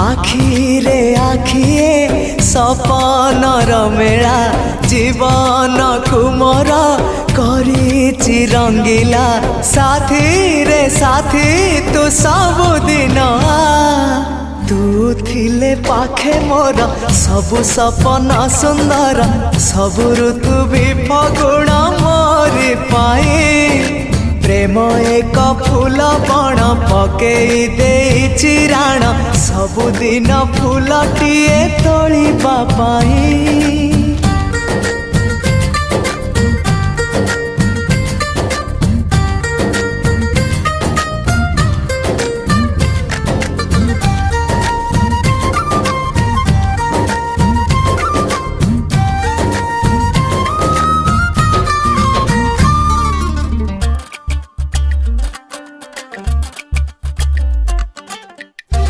आखिरे आखिए सपनर मेला जीवन कुमर करिछि रंगीला साथी रे साथी तू सबुदिन तू थिले पाखे मोर सबु सपन सुंदर सबु ऋतु भी फगुण मोरी पाई प्रेम एक फूल बण पकई देइछि राण सबुदिन फूलटिए तोलिबा पाई।